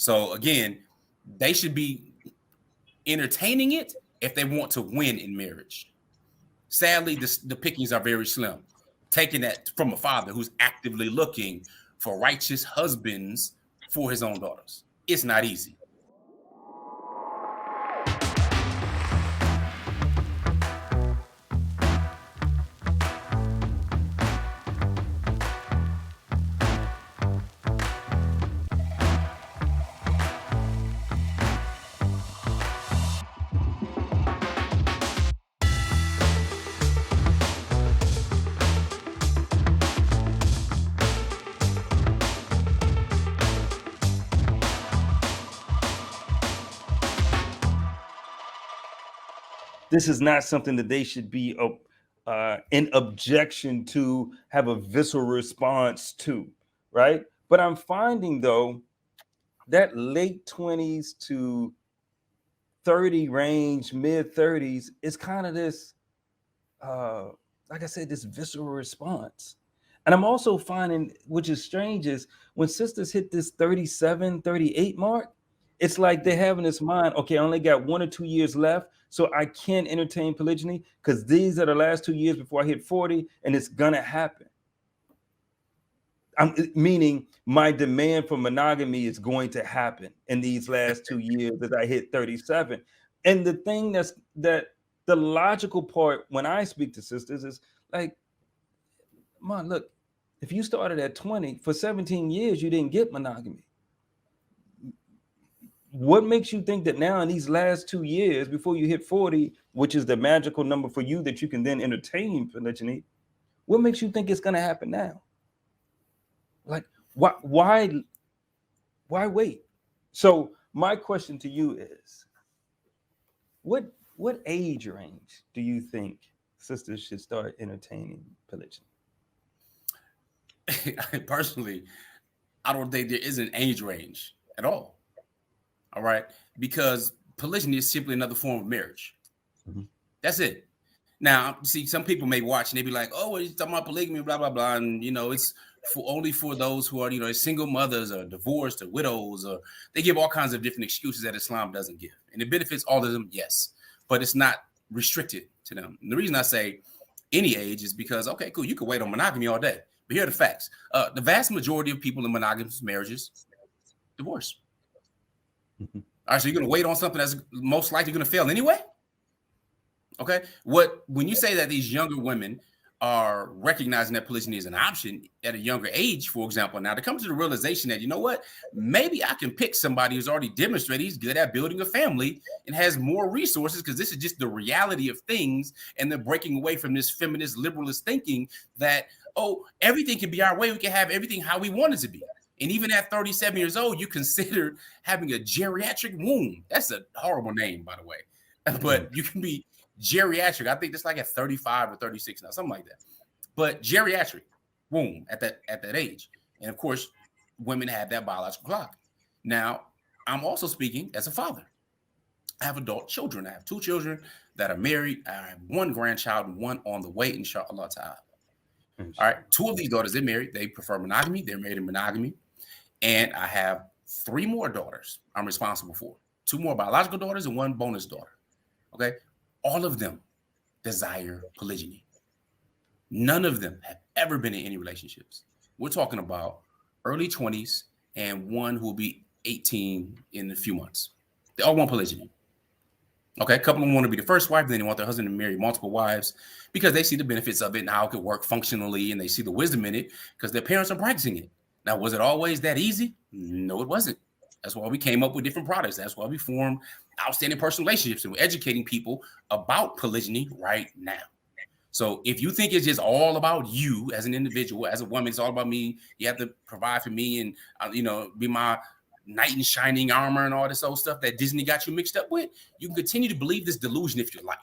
So again, they should be entertaining it if they want to win in marriage. Sadly, the pickings are very slim. Taking that from a father who's actively looking for righteous husbands for his own daughters. It's not easy. This is not something that they should be in objection to, have a visceral response to, right? But I'm finding, though, that late 20s to 30 range, mid 30s is kind of this, like I said, this visceral response. And I'm also finding, which is strange, is when sisters hit this 37, 38 mark, it's like they have in this mind, okay, I only got 1 or 2 years left, so I can entertain polygyny because these are the last 2 years before I hit 40, and it's gonna happen. Meaning my demand for monogamy is going to happen in these last 2 years as I hit 37. And the thing that the logical part when I speak to sisters is like, Mom, look, if you started at 20, for 17 years, you didn't get monogamy. What makes you think that now in these last 2 years before you hit 40, which is the magical number for you that you can then entertain polygyny, what makes you think it's going to happen now? Like, why wait? So my question to you is, what age range do you think sisters should start entertaining polygyny? Personally, I don't think there is an age range at all. All right, because polygyny is simply another form of marriage. Mm-hmm. That's it. Now, see, some people may watch and they be like, "Oh, well, you're talking about polygamy, blah blah blah," and it's only for those who are single mothers or divorced or widows, or they give all kinds of different excuses that Islam doesn't give, and it benefits all of them, yes, but it's not restricted to them. And the reason I say any age is because, okay, cool, you can wait on monogamy all day, but here are the facts: the vast majority of people in monogamous marriages divorce. Mm-hmm. All right, so you're going to wait on something that's most likely going to fail anyway? Okay, when you say that these younger women are recognizing that polygyny is an option at a younger age, for example, now to come to the realization that, maybe I can pick somebody who's already demonstrated he's good at building a family and has more resources, because this is just the reality of things, and they're breaking away from this feminist liberalist thinking that, oh, everything can be our way, we can have everything how we want it to be. And even at 37 years old, you consider having a geriatric womb. That's a horrible name, by the way. But you can be geriatric. I think it's like at 35 or 36 now, something like that. But geriatric womb at that age. And of course, women have that biological clock. Now, I'm also speaking as a father. I have adult children. I have 2 children that are married. I have 1 grandchild and 1 on the way, inshallah ta'ala. All right. 2 of these daughters, they're married. They prefer monogamy. They're married in monogamy. And I have 3 more daughters I'm responsible for. 2 more biological daughters and 1 bonus daughter. Okay. All of them desire polygyny. None of them have ever been in any relationships. We're talking about early 20s and 1 who will be 18 in a few months. They all want polygyny. Okay, a couple of them want to be the first wife, then they want their husband to marry multiple wives because they see the benefits of it and how it could work functionally, and they see the wisdom in it because their parents are practicing it. Now, was it always that easy? No, it wasn't. That's why we came up with different products. That's why we formed outstanding personal relationships, and we're educating people about polygyny right now. So if you think it's just all about you as an individual, as a woman, it's all about me, you have to provide for me and, be my knight in shining armor and all this old stuff that Disney got you mixed up with, you can continue to believe this delusion if you like.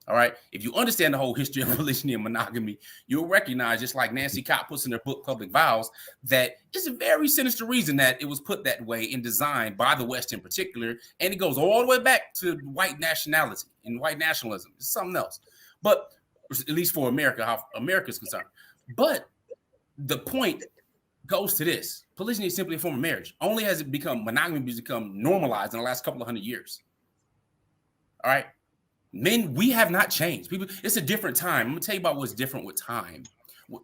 All right. If you understand the whole history of polygyny and monogamy, you'll recognize, just like Nancy Cott puts in her book, Public Vows, that it's a very sinister reason that it was put that way and designed by the West in particular. And it goes all the way back to white nationality and white nationalism. It's something else. But at least for America, how America is concerned. But the point goes to this. Polygyny is simply a form of marriage. Only has it become, monogamy has become normalized in the last couple of 100 years. All right. Men, we have not changed. People, it's a different time. I'm going to tell you about what's different with time.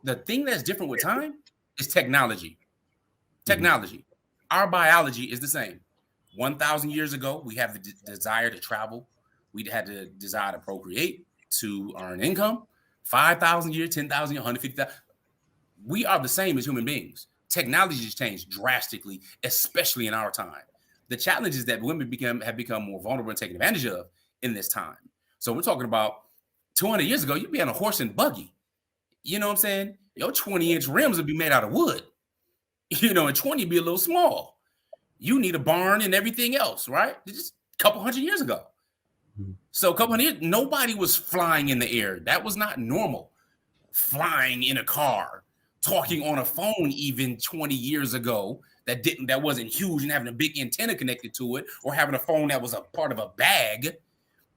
The thing that's different with time is technology. Technology. Our biology is the same. 1,000 years ago, we have the desire to travel. We had the desire to procreate, to earn income. 5,000 years, 10,000 years, 150,000. We are the same as human beings. Technology has changed drastically, especially in our time. The challenge is that women have become more vulnerable and taken advantage of in this time. So we're talking about 200 years ago, you'd be on a horse and buggy. You know what I'm saying? Your 20-inch rims would be made out of wood. You know, and 20 would be a little small. You need a barn and everything else, right? Just a couple hundred years ago. So a couple hundred years, nobody was flying in the air. That was not normal. Flying in a car, talking on a phone even 20 years ago that wasn't huge and having a big antenna connected to it, or having a phone that was a part of a bag,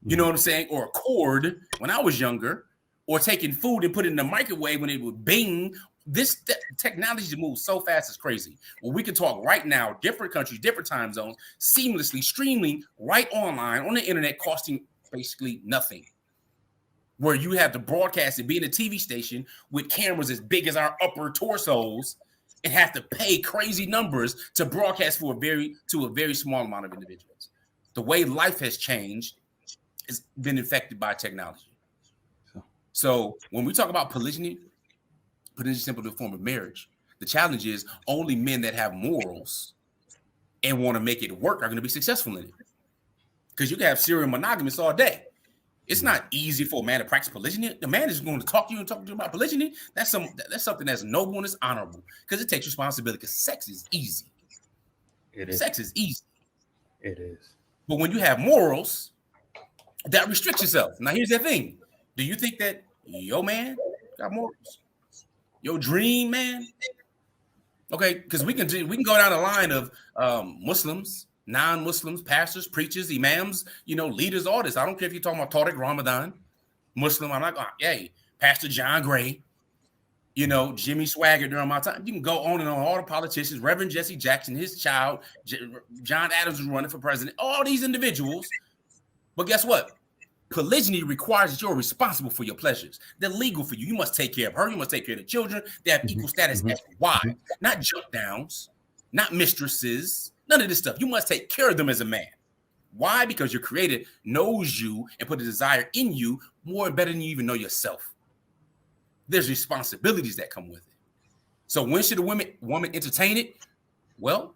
you know what I'm saying? Or a cord when I was younger, or taking food and put it in the microwave when it would bing. This technology moves so fast, it's crazy. Well, we can talk right now, different countries, different time zones, seamlessly streaming right online on the internet, costing basically nothing. Where you have to broadcast it, be in a TV station with cameras as big as our upper torsos, and have to pay crazy numbers to broadcast to a very small amount of individuals. The way life has changed has been affected by technology. So when we talk about polygyny, polygyny is simply a form of marriage. The challenge is only men that have morals and want to make it work are going to be successful in it. Because you can have serial monogamists all day. It's not easy for a man to practice polygyny. The man is going to talk to you and talk to you about polygyny. That's something that's noble and it's honorable, because it takes responsibility, because sex is easy. It is. Sex is easy. It is. But when you have morals, that restricts yourself. Now, here's the thing. Do you think that your man got morals? Your dream man? Okay, because we can go down the line of Muslims, non-Muslims, pastors, preachers, imams, leaders, all this. I don't care if you're talking about Tariq Ramadan, Muslim. I'm not going, hey, Pastor John Gray, Jimmy Swaggart during my time. You can go on and on, all the politicians, Reverend Jesse Jackson, his child, John Adams was running for president, all these individuals. But guess what? Polygyny requires that you're responsible for your pleasures. They're legal for you. You must take care of her. You must take care of the children. They have equal status as wives, not jump downs, not mistresses, none of this stuff. You must take care of them as a man. Why? Because your creator knows you and put a desire in you more and better than you even know yourself. There's responsibilities that come with it. So when should a woman entertain it? Well,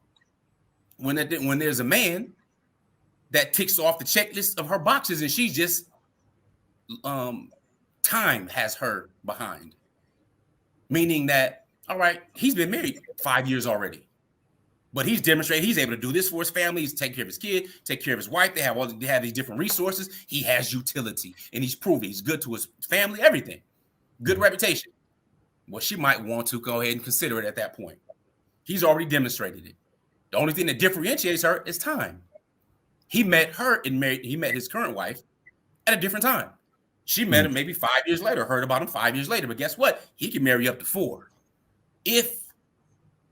when there's a man that ticks off the checklist of her boxes and she's just time has her behind. Meaning that, all right, he's been married 5 years already, but he's demonstrated he's able to do this for his family. He's take care of his kid, take care of his wife. They have these different resources. He has utility, and he's proven he's good to his family, everything. Good reputation. Well, she might want to go ahead and consider it at that point. He's already demonstrated it. The only thing that differentiates her is time. He met his current wife at a different time. She met him maybe 5 years later, heard about him 5 years later. But guess what? He can marry up to 4 if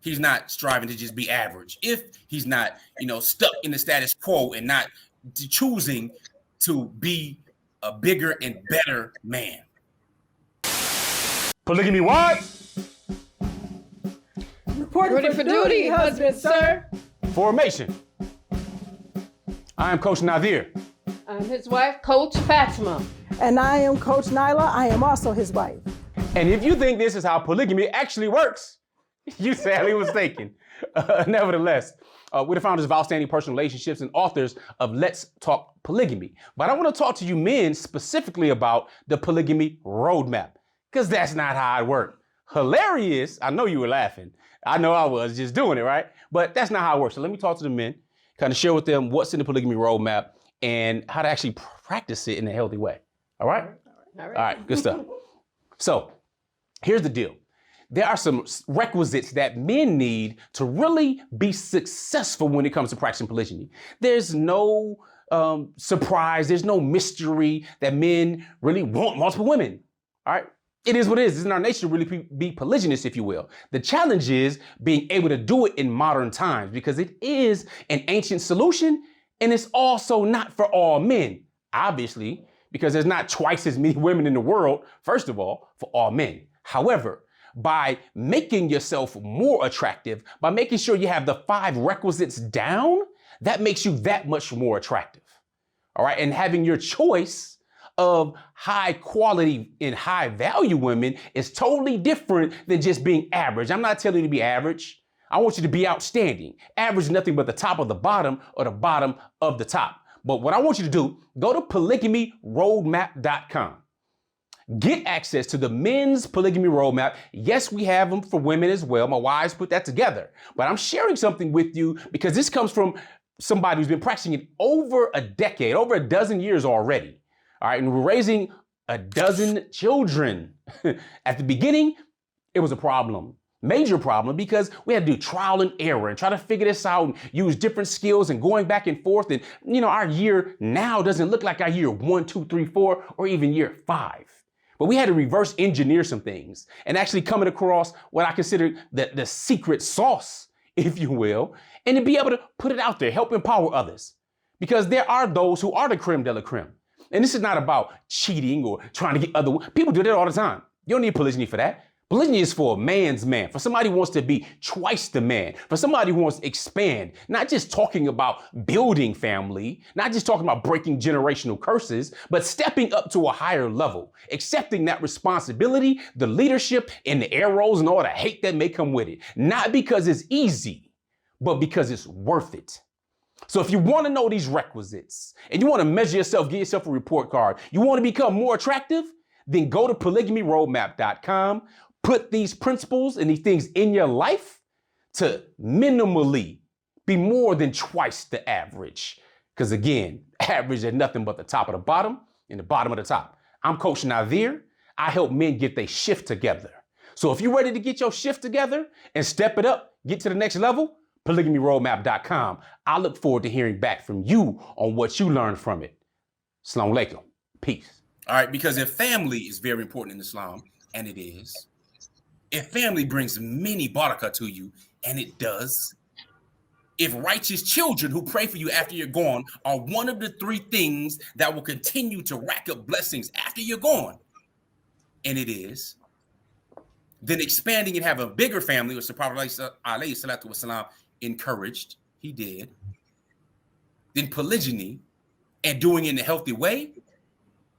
he's not striving to just be average, if he's not, stuck in the status quo and not choosing to be a bigger and better man. Polygamy what? Reporting for duty, husband, sir. Formation. I am Coach Nazir. I'm his wife, Coach Fatimah. And I am Coach Nyla. I am also his wife. And if you think this is how polygamy actually works, you sadly mistaken. Nevertheless, we're the founders of Outstanding Personal Relationships and authors of Let's Talk Polygamy. But I want to talk to you men specifically about the polygamy roadmap, because that's not how it works. Hilarious. I know you were laughing. I know I was just doing it, right? But that's not how it works. So let me talk to the men, kind of share with them what's in the polygamy roadmap and how to actually practice it in a healthy way. All right? All right, good stuff. So here's the deal. There are some requisites that men need to really be successful when it comes to practicing polygyny. There's no surprise. There's no mystery that men really want multiple women. All right? It is what it is. It's in our nature to really be polygynous, if you will. The challenge is being able to do it in modern times because it is an ancient solution and it's also not for all men, obviously, because there's not twice as many women in the world, first of all, for all men. However, by making yourself more attractive, by making sure you have the 5 requisites down, that makes you that much more attractive. All right. And having your choice of high quality and high value women is totally different than just being average. I'm not telling you to be average. I want you to be outstanding. Average is nothing but the top of the bottom or the bottom of the top. But what I want you to do, go to polygamyroadmap.com. Get access to the men's polygamy roadmap. Yes, we have them for women as well. My wives put that together. But I'm sharing something with you because this comes from somebody who's been practicing it over a decade, over a dozen years already. All right, and we're raising a dozen children. At the beginning, it was a problem, major problem, because we had to do trial and error and try to figure this out and use different skills and going back and forth. And, our year now doesn't look like our year 1, 2, 3, 4, or even year 5. But we had to reverse engineer some things and actually coming across what I consider the secret sauce, if you will, and to be able to put it out there, help empower others. Because there are those who are the creme de la creme. And this is not about cheating or trying to get other people do that all the time. You don't need polygyny for that. Polygyny is for a man's man, for somebody who wants to be twice the man, for somebody who wants to expand, not just talking about building family, not just talking about breaking generational curses, but stepping up to a higher level, accepting that responsibility, the leadership, and the arrows and all the hate that may come with it. Not because it's easy, but because it's worth it. So if you want to know these requisites and you want to measure yourself, get yourself a report card, you want to become more attractive, then go to polygamyroadmap.com, put these principles and these things in your life to minimally be more than twice the average. Because again, average is nothing but the top of the bottom and the bottom of the top. I'm Coach Nazir. I help men get their shift together. So if you're ready to get your shift together and step it up, get to the next level, polygamyroadmap.com. I look forward to hearing back from you on what you learned from it. Assalamu alaikum. Peace. All right, because if family is very important in Islam, and it is, if family brings many barakah to you, and it does, if righteous children who pray for you after you're gone are one of the 3 things that will continue to rack up blessings after you're gone, and it is, then expanding and have a bigger family, which the Prophet alayhi salatu wasalam encouraged, he did, then polygyny and doing it in a healthy way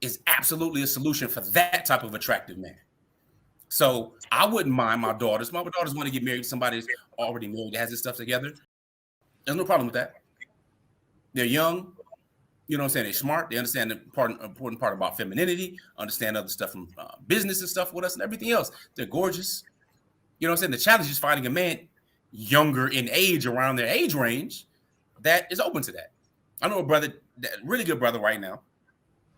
is absolutely a solution for that type of attractive man. So I wouldn't mind my daughters want to get married to somebody that's already married, that has this stuff together. There's no problem with that. They're young, they're smart, they understand the important part about femininity, understand other stuff from business and stuff with us and everything else. They're gorgeous. The challenge is finding a man younger in age, around their age range, that is open to that. I know a brother, really good brother right now.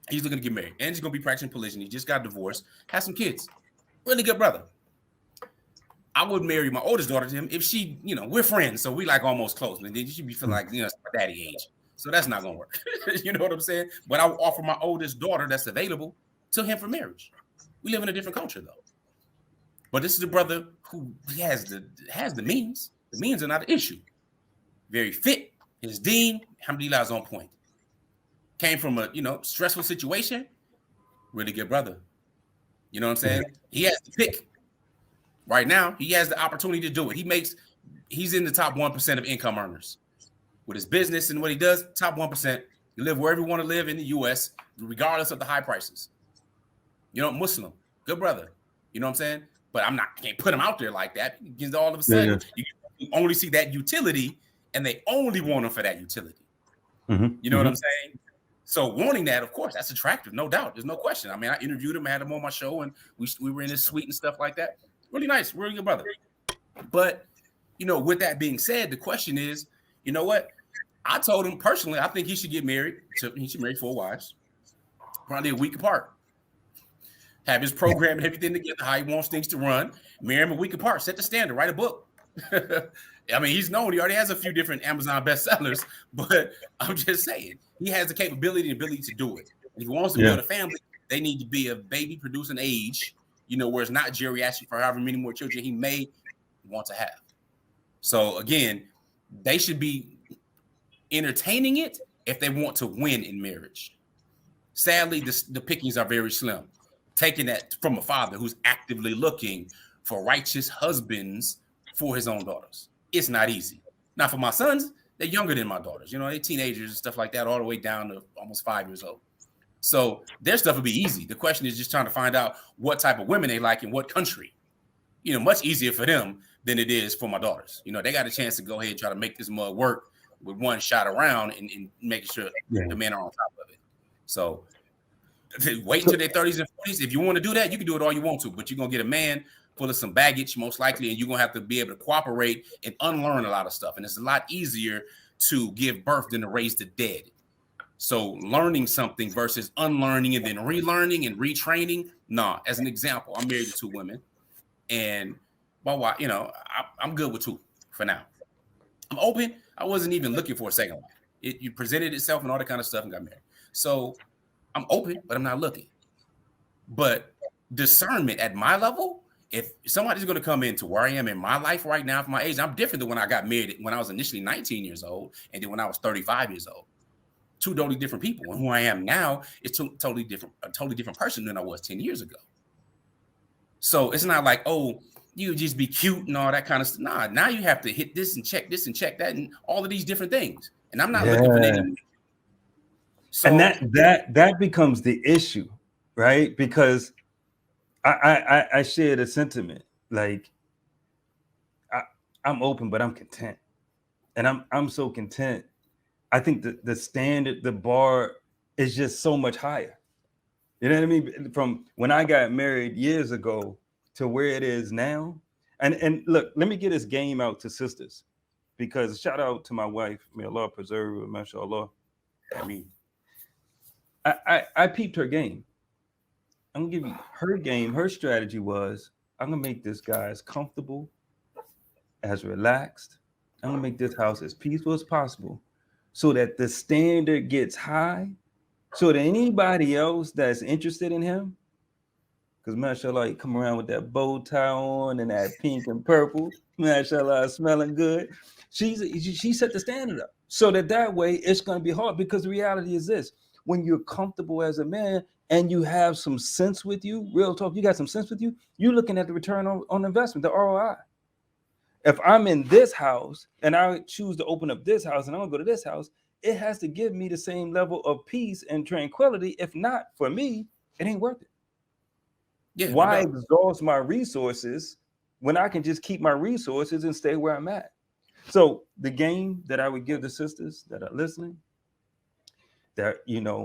He's looking to get married and he's going to be practicing polygyny. He just got divorced, has some kids. Really good brother. I would marry my oldest daughter to him if she, we're friends, so we like almost close. And then she'd be feeling like, it's my daddy age. So that's not going to work. You know what I'm saying? But I would offer my oldest daughter that's available to him for marriage. We live in a different culture, though. But this is a brother who has the means. The means are not an issue. Very fit. His deen, alhamdulillah, is on point. Came from a, stressful situation. Really good brother. You know what I'm saying? He has to pick. Right now, he has the opportunity to do it. He's in the top 1% of income earners. With his business and what he does, top 1%. You live wherever you want to live in the U.S., regardless of the high prices. Muslim, good brother. You know what I'm saying? But I can't put him out there like that. Because all of a sudden, you only see that utility, and they only want him for that utility. Mm-hmm. You know what I'm saying? So wanting that, of course, that's attractive, no doubt. There's no question. I mean, I interviewed him, I had him on my show, and we were in his suite and stuff like that. Really nice, really good brother. But, with that being said, the question is, you know what? I told him personally, I think he should get married. He should marry 4 wives, probably a week apart. Have his program and everything together, how he wants things to run. Marry him a week apart. Set the standard. Write a book. I mean, he's known. He already has a few different Amazon bestsellers. But I'm just saying, he has the capability and ability to do it. And if he wants to build a family, they need to be of baby-producing age. where it's not geriatric for however many more children he may want to have. So again, they should be entertaining it if they want to win in marriage. Sadly, the pickings are very slim. Taking that from a father who's actively looking for righteous husbands for his own daughters. It's not easy. Now for my sons, they're younger than my daughters. They're teenagers and stuff like that, all the way down to almost 5 years old. So their stuff will be easy. The question is just trying to find out what type of women they like in what country. Much easier for them than it is for my daughters. They got a chance to go ahead and try to make this mud work with one shot around and making sure the men are on top of it. So wait until their 30s and 40s. If you want to do that, you can do it all you want to, but you're going to get a man full of some baggage, most likely, and you're going to have to be able to cooperate and unlearn a lot of stuff. And it's a lot easier to give birth than to raise the dead. So learning something versus unlearning and then relearning and retraining. Nah, as an example, I'm married to 2 women, and my wife, I'm good with 2 for now. I'm open. I wasn't even looking for a second wife. It presented itself and all that kind of stuff and got married. So I'm open, but I'm not looking. But discernment at my level, if somebody's going to come into where I am in my life right now for my age, I'm different than when I got married when I was initially 19 years old and then when I was 35 years old. 2 totally different people. And who I am now is a totally different person than I was 10 years ago. So it's not like, oh, you just be cute and all that kind of stuff. Nah, now you have to hit this and check that and all of these different things. And I'm not looking for anything. So, and that becomes the issue, right? Because I share the sentiment. Like I'm open, but I'm content. And I'm so content. I think the standard, the bar is just so much higher. You know what I mean? From when I got married years ago to where it is now. And look, let me get this game out to sisters, because shout out to my wife, may Allah preserve her, mashallah. I mean, I peeped her game. I'm gonna give you her game. Her strategy was, I'm gonna make this guy as comfortable, as relaxed. I'm gonna make this house as peaceful as possible, so that the standard gets high, so that anybody else that's interested in him, because mashallah, he come around with that bow tie on and that pink and purple, mashallah, smelling good. She set the standard up so that way it's going to be hard, because the reality is this: when you're comfortable as a man and you have some sense with you, real talk, you got some sense with you, you're looking at the return on investment, the ROI. If I'm in this house and I choose to open up this house and I'm gonna go to this house, it has to give me the same level of peace and tranquility. If not, for me, it ain't worth it. Yeah, why exhaust my resources when I can just keep my resources and stay where I'm at? So the game that I would give the sisters that are listening, that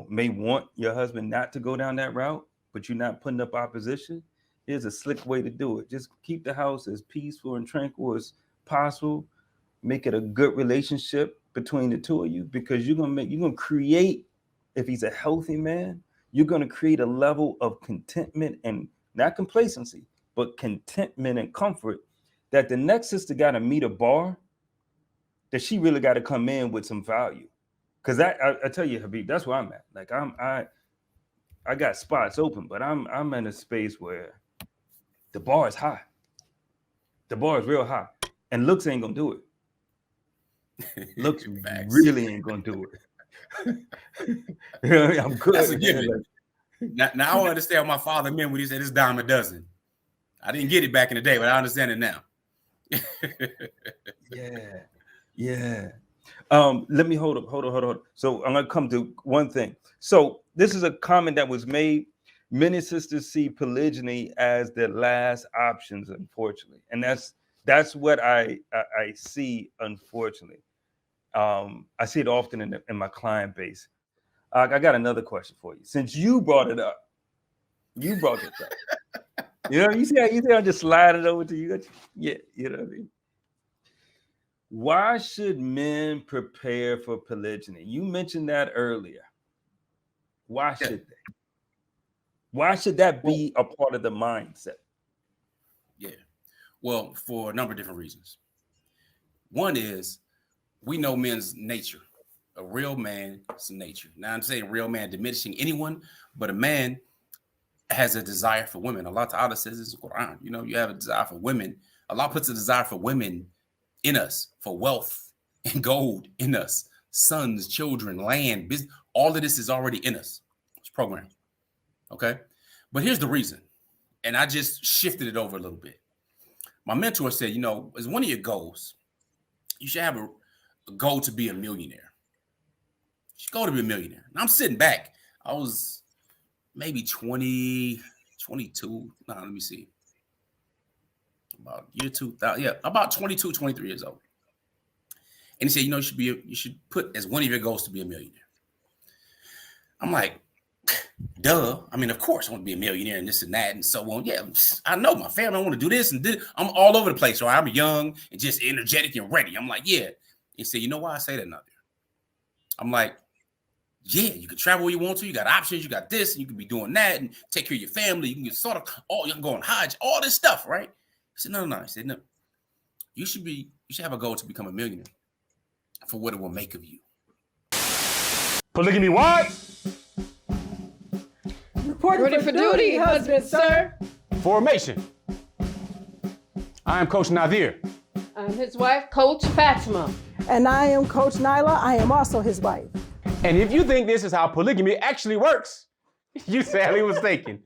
may want your husband not to go down that route, but you're not putting up opposition, here's a slick way to do it. Just keep the house as peaceful and tranquil as possible. Make it a good relationship between the two of you, because you're gonna create, if he's a healthy man, you're gonna create a level of contentment, and not complacency, but contentment and comfort, that the next sister got to meet a bar that she really got to come in with some value. Because I tell you, Habib, that's where I'm at. Like I got spots open, but I'm in a space where the bar is high. The bar is real high, and looks ain't gonna do it. Looks really ain't gonna do it. I'm good. That's a given. Now I understand what my father meant when he said it's dime a dozen. I didn't get it back in the day, but I understand it now. Yeah. Let me hold up. So I'm gonna come to one thing. So this is a comment that was made. Many sisters see polygyny as their last options, unfortunately, and that's what I see, unfortunately. I see it often in my client base. I got another question for you. Since you brought it up, you see how I'm just sliding over to you. Yeah, you know what I mean. Why should men prepare for polygyny? You mentioned that earlier. Why should they? Why should that be a part of the mindset? Yeah. Well, for a number of different reasons. One is we know men's nature. A real man's nature. Now I'm saying real man diminishing anyone, but a man has a desire for women. Allah Ta'ala says this in the Quran. You know, you have a desire for women. Allah puts a desire for women in us, for wealth and gold in us, sons, children, land, business. All of this is already in us. It's programmed. Okay. But here's the reason. And I just shifted it over a little bit. My mentor said, you know, as one of your goals, you should have a goal to be a millionaire. You should go to be a millionaire. And I'm sitting back. I was maybe 20, 22. No, let me see. About year 2000. Yeah, about 22, 23 years old. And he said, you know, you should put as one of your goals to be a millionaire. I'm like, duh. I mean, of course I want to be a millionaire and this and that and so on. Yeah, I know my family. I want to do this and this. I'm all over the place. Right? I'm young and just energetic and ready. I'm like, yeah. He said, you know why I say that, Nazir? I'm like, yeah, you can travel where you want to. You got options. You got this, and you can be doing that, and take care of your family. You can get sort of you can go on Hajj, all this stuff, right? He said, no. He said, no. You should have a goal to become a millionaire for what it will make of you. Polygamy what? Ready for duty, husband, sir. Formation. I am Coach Nazir. I'm his wife, Coach Fatimah. And I am Coach Nyla. I am also his wife. And if you think this is how polygamy actually works, you sadly mistaken.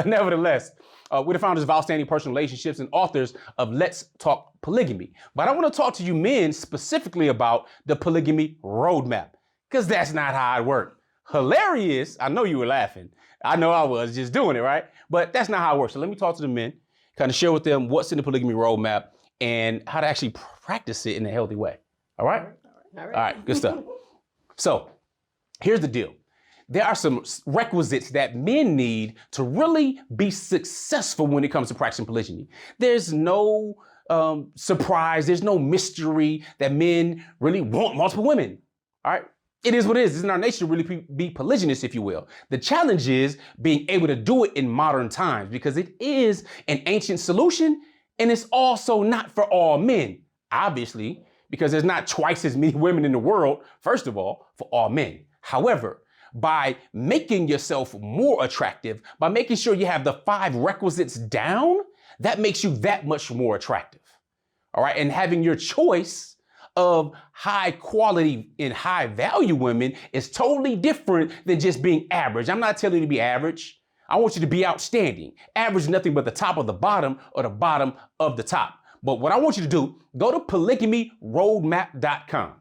Nevertheless, we're the founders of Outstanding Personal Relationships and authors of Let's Talk Polygamy. But I want to talk to you men specifically about the polygamy roadmap, because that's not how it works. Hilarious. I know you were laughing. I know I was just doing it, right? But that's not how it works. So let me talk to the men, kind of share with them what's in the polygamy roadmap and how to actually practice it in a healthy way. All right? All right, good stuff. So here's the deal. There are some requisites that men need to really be successful when it comes to practicing polygyny. There's no surprise. There's no mystery that men really want multiple women. All right. It is what it is. It's in our nature to really be polygynous, if you will. The challenge is being able to do it in modern times because it is an ancient solution and it's also not for all men, obviously, because there's not twice as many women in the world, first of all, for all men. However, by making yourself more attractive, by making sure you have the 5 requisites down, that makes you that much more attractive. All right. And having your choice of high quality and high value women is totally different than just being average. I'm not telling you to be average. I want you to be outstanding. Average is nothing but the top of the bottom or the bottom of the top. But what I want you to do, go to polygamyroadmap.com.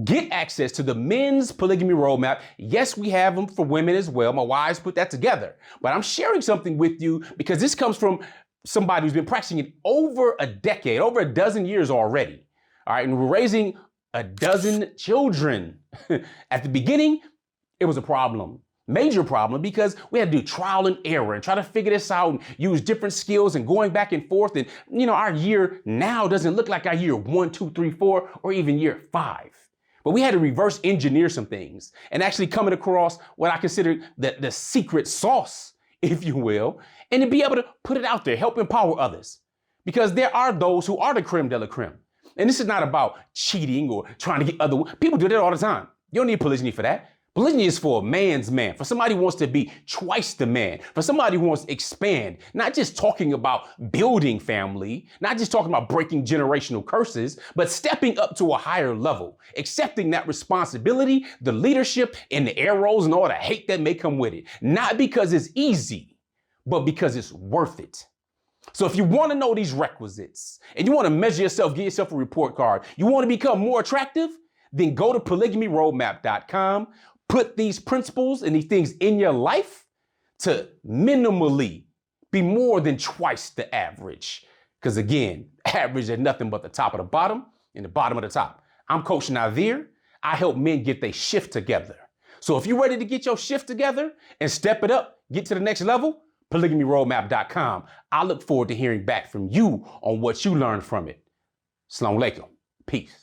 Get access to the men's polygamy roadmap. Yes, we have them for women as well. My wives put that together. But I'm sharing something with you because this comes from somebody who's been practicing it over a decade, over a dozen years already. All right, and we're raising a dozen children. At the beginning, it was a problem, major problem, because we had to do trial and error and try to figure this out and use different skills and going back and forth. And, you know, our year now doesn't look like our year 1, 2, 3, 4, or even year 5. But we had to reverse engineer some things and actually coming across what I consider the secret sauce, if you will, and to be able to put it out there, help empower others. Because there are those who are the creme de la creme. And this is not about cheating or trying to get other people do that all the time. You don't need polygyny for that. Polygyny is for a man's man, for somebody who wants to be twice the man, for somebody who wants to expand, not just talking about building family, not just talking about breaking generational curses, but stepping up to a higher level, accepting that responsibility, the leadership, and the arrows and all the hate that may come with it. Not because it's easy, but because it's worth it. So if you want to know these requisites and you want to measure yourself, get yourself a report card, you want to become more attractive, then go to polygamyroadmap.com, put these principles and these things in your life to minimally be more than twice the average. Because again, average is nothing but the top of the bottom and the bottom of the top. I'm Coach Nazir. I help men get their shift together. So if you're ready to get your shift together and step it up, get to the next level, polygamyroadmap.com. I look forward to hearing back from you on what you learned from it. Assalamu alaikum. Peace.